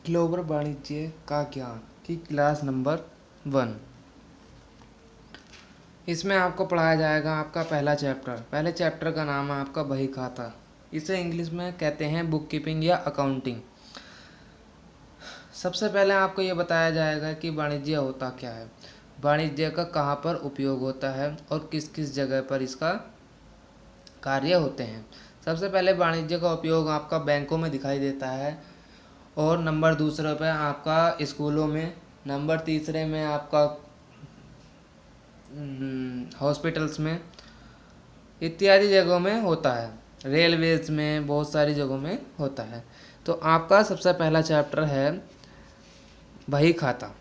Global वाणिज्य का ज्ञान की क्लास नंबर 1। इसमें आपको पढ़ाया जाएगा आपका पहला चैप्टर। पहले चैप्टर का नाम है आपका बही खाता। इसे इंग्लिश में कहते हैं बुक कीपिंग या अकाउंटिंग। सबसे पहले आपको ये बताया जाएगा कि वाणिज्य होता क्या है, वाणिज्य का कहाँ पर उपयोग होता है और किस किस जगह पर इसका कार्य होते हैं। सबसे पहले वाणिज्य का उपयोग आपका बैंकों में दिखाई देता है, और नंबर दूसरे पे आपका स्कूलों में, नंबर तीसरे में आपका हॉस्पिटल्स में इत्यादि जगहों में होता है, रेलवेज में, बहुत सारी जगहों में होता है। तो आपका सबसे पहला चैप्टर है बही खाता।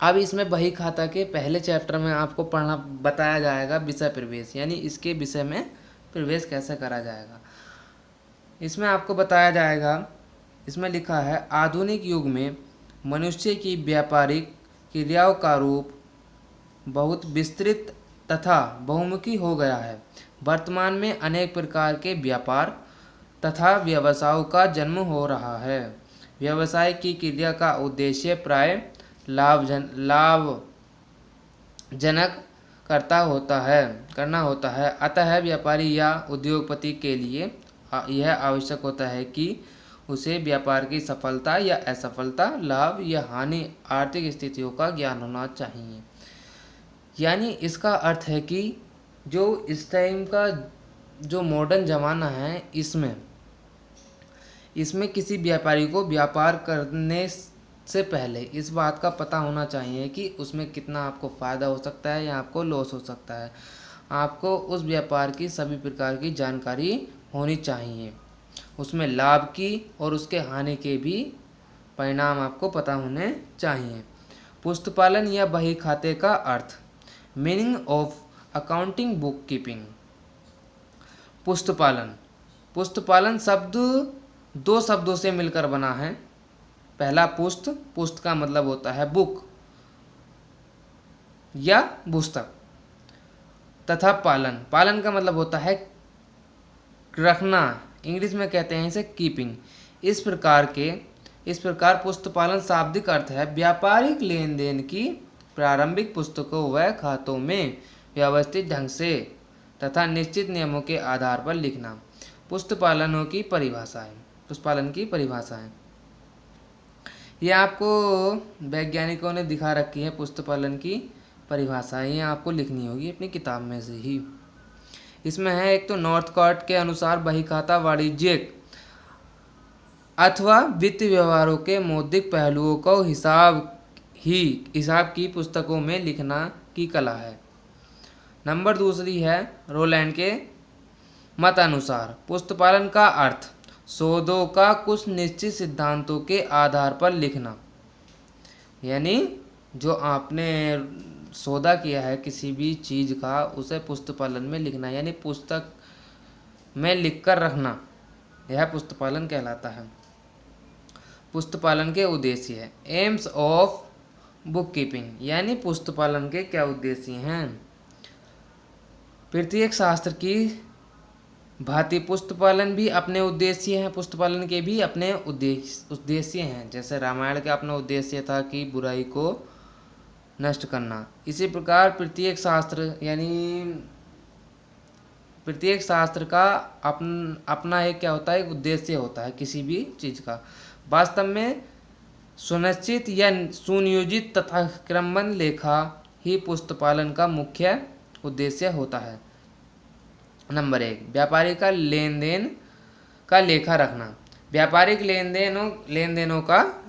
अब इसमें बही खाता के पहले चैप्टर में आपको पढ़ना बताया जाएगा विषय प्रवेश, यानी इसके विषय में प्रवेश कैसे करा जाएगा। इसमें आपको बताया जाएगा, इसमें लिखा है आधुनिक युग में मनुष्य की व्यापारिक क्रियाओं का रूप बहुत विस्तृत तथा बहुमुखी हो गया है। वर्तमान में अनेक प्रकार के व्यापार तथा व्यवसायों का जन्म हो रहा है। व्यवसाय की क्रिया का उद्देश्य प्राय लाभजनक करना होता है। अतः व्यापारी या उद्योगपति के लिए यह आवश्यक होता है कि उसे व्यापार की सफलता या असफलता, लाभ या हानि, आर्थिक स्थितियों का ज्ञान होना चाहिए। यानी इसका अर्थ है कि जो इस टाइम का जो मॉडर्न ज़माना है, इसमें किसी व्यापारी को व्यापार करने से पहले इस बात का पता होना चाहिए कि उसमें कितना आपको फ़ायदा हो सकता है या आपको लॉस हो सकता है। आपको उस व्यापार की सभी प्रकार की जानकारी होनी चाहिए, उसमें लाभ की और उसके हानि के भी परिणाम आपको पता होने चाहिए। पुस्तपालन या बही खाते का अर्थ। Meaning of accounting bookkeeping. पुस्तपालन शब्द दो शब्दों से मिलकर बना है। पहला पुस्त का मतलब होता है बुक या पुस्तक, तथा पालन का मतलब होता है रखना, इंग्लिश में कहते हैं इसे कीपिंग। इस प्रकार पुस्तपालन शाब्दिक अर्थ है व्यापारिक लेन देन की प्रारंभिक पुस्तकों व खातों में व्यवस्थित ढंग से तथा निश्चित नियमों के आधार पर लिखना। पुस्तपालन की परिभाषा है। ये आपको वैज्ञानिकों ने दिखा रखी है। पुस्तपालन की परिभाषा ये आपको लिखनी होगी अपनी किताब में से ही। इसमें है एक तो नॉर्थकॉट के अनुसार बही खाता वाणिज्यिक अथवा वित्त व्यवहारों के मौद्रिक पहलुओं को हिसाब की पुस्तकों में लिखना की कला है। नंबर दूसरी है रोलैंड के मत अनुसार पुस्तपालन का अर्थ सौदों का कुछ निश्चित सिद्धांतों के आधार पर लिखना। यानी जो आपने सौदा किया है किसी भी चीज़ का, उसे पुस्तपालन में लिखना, यानी पुस्तक में लिखकर रखना, यह पुस्तपालन कहलाता है। पुस्तपालन के उद्देश्य है। एम्स ऑफ बुक कीपिंग, यानी पुस्तपालन के क्या उद्देश्य हैं। प्रत्येक शास्त्र की भांति पुस्तपालन भी अपने उद्देश्य हैं, पुस्तपालन के भी अपने उद्देश्य हैं। जैसे रामायण का अपना उद्देश्य था कि बुराई को नष्ट करना। इसी प्रकार प्रत्येक शास्त्र का अपना एक क्या होता है, एक उद्देश्य होता है किसी भी चीज़ का। वास्तव में सुनिश्चित या सुनियोजित तथा क्रमबद्ध लेखा ही पुस्तपालन का मुख्य उद्देश्य होता है। नंबर 1, व्यापारी का लेन देन का लेखा रखना। व्यापारिक लेन देनों का